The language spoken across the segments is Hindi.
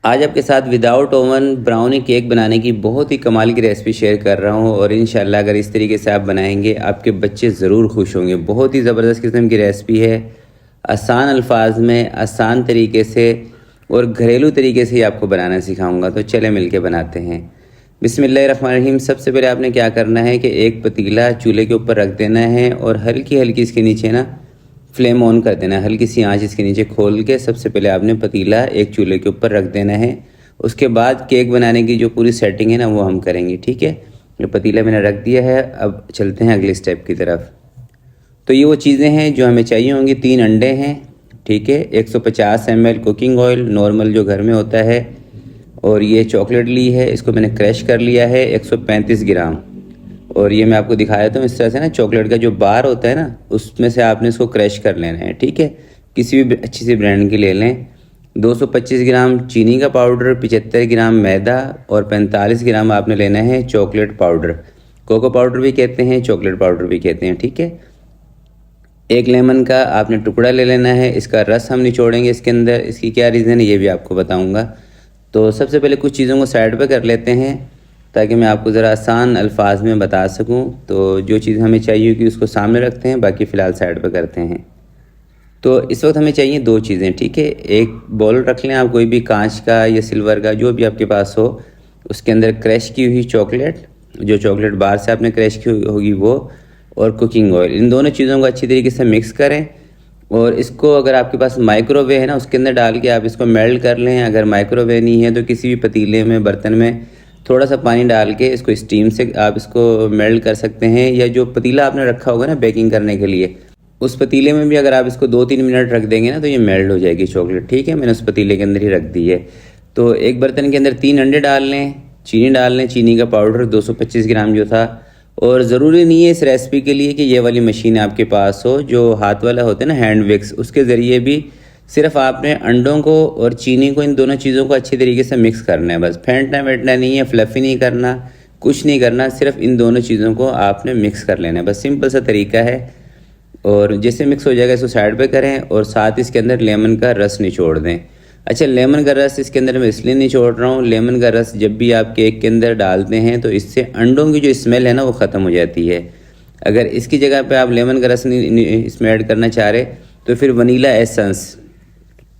आज आपके साथ विदाउट ओवन ब्राउनी केक बनाने की बहुत ही कमाल की रेसिपी शेयर कर रहा हूँ और इंशाल्लाह अगर इस तरीके से आप बनाएंगे आपके बच्चे ज़रूर खुश होंगे। बहुत ही ज़बरदस्त किस्म की रेसिपी है, आसान अल्फाज में आसान तरीके से और घरेलू तरीके से ही आपको बनाना सिखाऊंगा। तो चले मिल के बनाते हैं। बिस्मिल्लाहिर्रहमानिर्रहीम। सबसे पहले आपने क्या करना है कि एक पतीला चूल्हे के ऊपर रख देना है और हल्की हल्की इसके नीचे ना फ्लेम ऑन कर देना है। हल्की सी आंच इसके नीचे खोल के सबसे पहले आपने पतीला एक चूल्हे के ऊपर रख देना है। उसके बाद केक बनाने की जो पूरी सेटिंग है ना वो हम करेंगे, ठीक है। ये पतीला मैंने रख दिया है, अब चलते हैं अगले स्टेप की तरफ। तो ये वो चीज़ें हैं जो हमें चाहिए होंगी। 3 अंडे हैं, ठीक है, 150 ml कुकिंग ऑयल नॉर्मल जो घर में होता है, और ये चॉकलेट ली है, इसको मैंने क्रश कर लिया है 135 ग्राम। और ये मैं आपको दिखा देता हूँ। इस तरह से ना चॉकलेट का जो बार होता है ना उसमें से आपने इसको क्रश कर लेना है, ठीक है। किसी भी अच्छी सी ब्रांड की ले लें। 225 ग्राम चीनी का पाउडर, 75 ग्राम मैदा और 45 ग्राम आपने लेना है चॉकलेट पाउडर। कोको पाउडर भी कहते हैं, चॉकलेट पाउडर भी कहते हैं, ठीक है। एक लेमन का आपने टुकड़ा ले लेना है, इसका रस हम निचोड़ेंगे इसके अंदर। इसकी क्या रीज़न है ये भी आपको बताऊंगा। तो सबसे पहले कुछ चीज़ों को साइड पे कर लेते हैं ताकि मैं आपको ज़रा आसान अल्फाज में बता सकूं। तो जो चीज़ हमें चाहिए कि उसको सामने रखते हैं, बाकी फ़िलहाल साइड पे करते हैं। तो इस वक्त हमें चाहिए 2 चीज़ें, ठीक है। एक बॉल रख लें आप, कोई भी कांच का या सिल्वर का जो भी आपके पास हो। उसके अंदर क्रश की हुई चॉकलेट, जो चॉकलेट बार से आपने क्रश की होगी वो, और कुकिंग ऑयल, इन दोनों चीज़ों को अच्छी तरीके से मिक्स करें। और इसको अगर आपके पास माइक्रोवेव है ना उसके अंदर डाल के आप इसको मेल्ट कर लें। अगर माइक्रोवेव नहीं है तो किसी भी पतीले में, बर्तन में थोड़ा सा पानी डाल के इसको स्टीम से आप इसको मेल्ट कर सकते हैं। या जो पतीला आपने रखा होगा ना बेकिंग करने के लिए, उस पतीले में भी अगर आप इसको 2-3 मिनट रख देंगे ना तो ये मेल्ट हो जाएगी चॉकलेट, ठीक है। मैंने उस पतीले के अंदर ही रख दी है। तो एक बर्तन के अंदर 3 अंडे डाल लें, चीनी डाल लें, चीनी का पाउडर 225 ग्राम जो था। और ज़रूरी नहीं है इस रेसिपी के लिए कि ये वाली मशीन आपके पास हो जो हाथ वाला होता है ना, हैंड विक्स, उसके ज़रिए भी सिर्फ आपने अंडों को और चीनी को, इन दोनों चीज़ों को अच्छी तरीके से मिक्स करना है। बस फेंटना वेंटना नहीं है, फ्लफ़ी नहीं करना, कुछ नहीं करना, सिर्फ इन दोनों चीज़ों को आपने मिक्स कर लेना है। बस सिंपल सा तरीका है। और जैसे मिक्स हो जाएगा इसको साइड पे करें और साथ ही इसके अंदर लेमन का रस निचोड़ दें। अच्छा, लेमन का रस इसके अंदर मैं इसलिए निचोड़ रहा हूँ, लेमन का रस जब भी आप केक के अंदर डालते हैं तो इससे अंडों की जो स्मेल है ना वो ख़त्म हो जाती है। अगर इसकी जगह पे आप लेमन का रस इसमें ऐड करना चाह रहे तो फिर वनीला एसेंस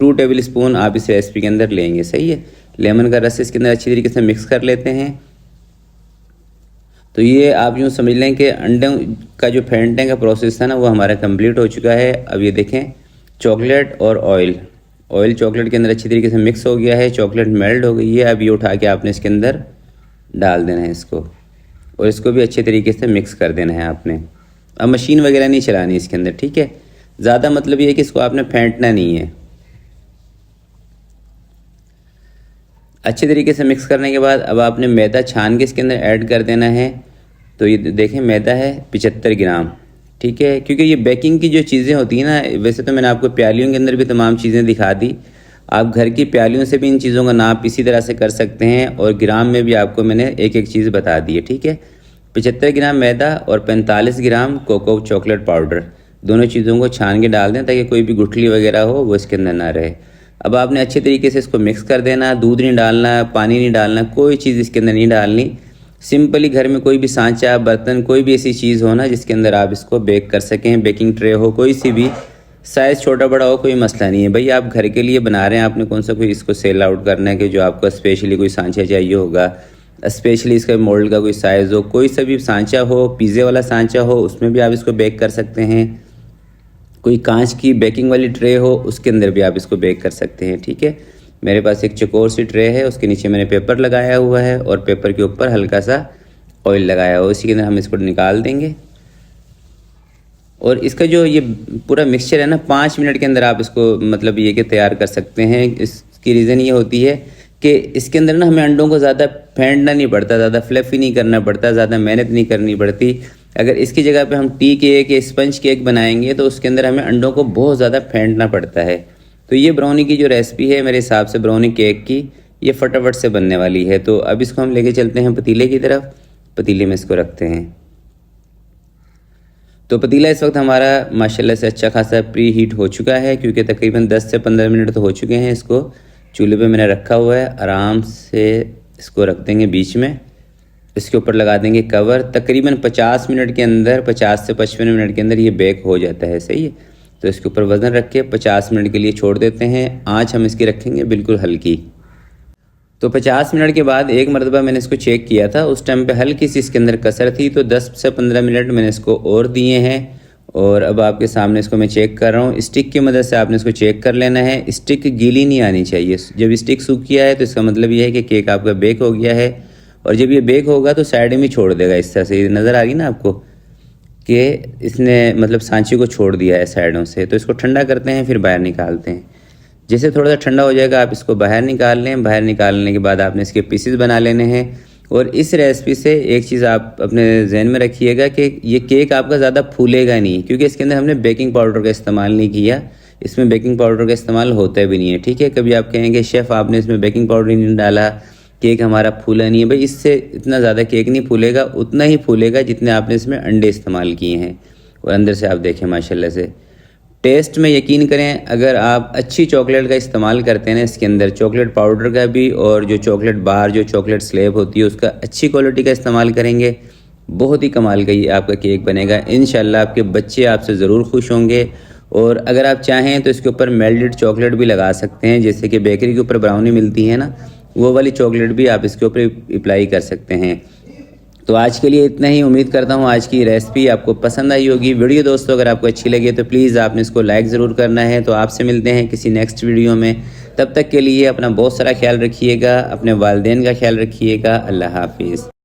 2 टेबल स्पून आप इस रेसिपी के अंदर लेंगे, सही है। लेमन का रस इसके अंदर अच्छी तरीके से मिक्स कर लेते हैं। तो ये आप यूँ समझ लें कि अंडों का जो फेंटने का प्रोसेस था ना वो हमारा कंप्लीट हो चुका है। अब ये देखें, चॉकलेट और ऑयल चॉकलेट के अंदर अच्छी तरीके से मिक्स हो गया है, चॉकलेट मेल्ट हो गई है। अब ये उठा के आपने इसके अंदर डाल देना है इसको, और इसको भी अच्छे तरीके से मिक्स कर देना है आपने। अब मशीन वगैरह नहीं चलानी इसके अंदर, ठीक है। ज़्यादा मतलब ये है कि इसको आपने फेंटना नहीं है। अच्छे तरीके से मिक्स करने के बाद अब आपने मैदा छान के इसके अंदर ऐड कर देना है। तो ये देखें मैदा है 75 ग्राम, ठीक है। क्योंकि ये बेकिंग की जो चीज़ें होती हैं ना, वैसे तो मैंने आपको प्यालियों के अंदर भी तमाम चीज़ें दिखा दी। आप घर की प्यालियों से भी इन चीज़ों का नाप इसी तरह से कर सकते हैं, और ग्राम में भी आपको मैंने एक एक चीज़ बता दी है, ठीक है। 75 ग्राम मैदा और 45 ग्राम कोको चॉकलेट पाउडर, दोनों चीज़ों को छान के डाल दें ताकि कोई भी गुठली वगैरह हो वो इसके अंदर ना रहे। अब आपने अच्छे तरीके से इसको मिक्स कर देना। दूध नहीं डालना, पानी नहीं डालना, कोई चीज़ इसके अंदर नहीं डालनी। सिंपली घर में कोई भी सांचा, बर्तन, कोई भी ऐसी चीज़ हो ना जिसके अंदर आप इसको बेक कर सकें, बेकिंग ट्रे हो, कोई सी भी, साइज़ छोटा बड़ा हो कोई मसला नहीं है। भाई आप घर के लिए बना रहे हैं, आपने कौन सा कोई इसको सेल आउट करना है कि जो आपको स्पेशली कोई सांचा चाहिए होगा, स्पेशली इसका मोल्ड का कोई साइज़ हो, कोई सा भी सांचा हो, पिज़्ज़े वाला सांचा हो उसमें भी आप इसको बेक कर सकते हैं। कोई कांच की बेकिंग वाली ट्रे हो उसके अंदर भी आप इसको बेक कर सकते हैं, ठीक है। मेरे पास एक चौकोर सी ट्रे है, उसके नीचे मैंने पेपर लगाया हुआ है और पेपर के ऊपर हल्का सा ऑयल लगाया हुआ है। उसी के अंदर हम इसको निकाल देंगे। और इसका जो ये पूरा मिक्सचर है ना 5 मिनट के अंदर आप इसको मतलब ये कि तैयार कर सकते हैं। इसकी रीज़न ये होती है कि इसके अंदर ना हमें अंडों को ज़्यादा फेंटना नहीं पड़ता, ज़्यादा फ्लफ़ी नहीं करना पड़ता, ज़्यादा मेहनत नहीं करनी पड़ती। अगर इसकी जगह पे हम टी केक या स्पंज केक बनाएंगे तो उसके अंदर हमें अंडों को बहुत ज़्यादा फेंटना पड़ता है। तो ये ब्राउनी की जो रेसिपी है मेरे हिसाब से ब्राउनी केक की, ये फटाफट से बनने वाली है। तो अब इसको हम लेके चलते हैं पतीले की तरफ। पतीले में इसको रखते हैं। तो पतीला इस वक्त हमारा माशाल्लाह से अच्छा खासा प्री हीट हो चुका है, क्योंकि तकरीबन 10 से 15 मिनट तो हो चुके हैं इसको चूल्हे पे मैंने रखा हुआ है। आराम से इसको रख देंगे बीच में, इसके ऊपर लगा देंगे कवर। तकरीबन 50 मिनट के अंदर, 50 से 55 मिनट के अंदर ये बेक हो जाता है। सही है, तो इसके ऊपर वज़न रख के 50 मिनट के लिए छोड़ देते हैं। आँच हम इसकी रखेंगे बिल्कुल हल्की। तो 50 मिनट के बाद एक मरतबा मैंने इसको चेक किया था, उस टाइम पे हल्की सी इसके अंदर कसर थी, तो 10 से 15 मिनट मैंने इसको और दिए हैं। और अब आपके सामने इसको मैं चेक कर रहा हूँ। स्टिक की मदद से आपने इसको चेक कर लेना है। स्टिक गीली नहीं आनी चाहिए। जब स्टिक सूख गया है तो इसका मतलब ये है कि केक आपका बेक हो गया है। और जब ये बेक होगा तो साइड में छोड़ देगा। इस तरह से नज़र आ रही ना आपको कि इसने मतलब सांचे को छोड़ दिया है साइडों से। तो इसको ठंडा करते हैं, फिर बाहर निकालते हैं। जैसे थोड़ा सा ठंडा हो जाएगा आप इसको बाहर निकाल लें। बाहर निकालने के बाद आपने इसके पीसेस बना लेने हैं। और इस रेसिपी से एक चीज़ आप अपने जहन में रखिएगा कि ये केक आपका ज़्यादा फूलेगा नहीं, क्योंकि इसके अंदर हमने बेकिंग पाउडर का इस्तेमाल नहीं किया। इसमें बेकिंग पाउडर का इस्तेमाल होता भी नहीं है। ठीक है, कभी आप कहेंगे शेफ़ आपने इसमें बेकिंग पाउडर नहीं डाला, केक हमारा फूला नहीं है। भाई इससे इतना ज़्यादा केक नहीं फूलेगा, उतना ही फूलेगा जितने आपने इसमें अंडे इस्तेमाल किए हैं। और अंदर से आप देखें माशाल्लाह से टेस्ट में यकीन करें, अगर आप अच्छी चॉकलेट का इस्तेमाल करते हैं ना इसके अंदर, चॉकलेट पाउडर का भी और जो चॉकलेट बार, जो चॉकलेट स्लेब होती है उसका अच्छी क्वालिटी का इस्तेमाल करेंगे, बहुत ही कमाल का ये आपका केक बनेगा। इंशाल्लाह आपके बच्चे आपसे ज़रूर खुश होंगे। और अगर आप चाहें तो इसके ऊपर मेल्टेड चॉकलेट भी लगा सकते हैं, जैसे कि बेकरी के ऊपर ब्राउनी मिलती है ना, वो वाली चॉकलेट भी आप इसके ऊपर अप्लाई कर सकते हैं। तो आज के लिए इतना ही। उम्मीद करता हूँ आज की रेसिपी आपको पसंद आई होगी। वीडियो दोस्तों अगर आपको अच्छी लगी तो प्लीज़ आपने इसको लाइक ज़रूर करना है। तो आपसे मिलते हैं किसी नेक्स्ट वीडियो में। तब तक के लिए अपना बहुत सारा ख्याल रखिएगा, अपने वालिदैन का ख्याल रखिएगा। अल्लाह हाफिज़।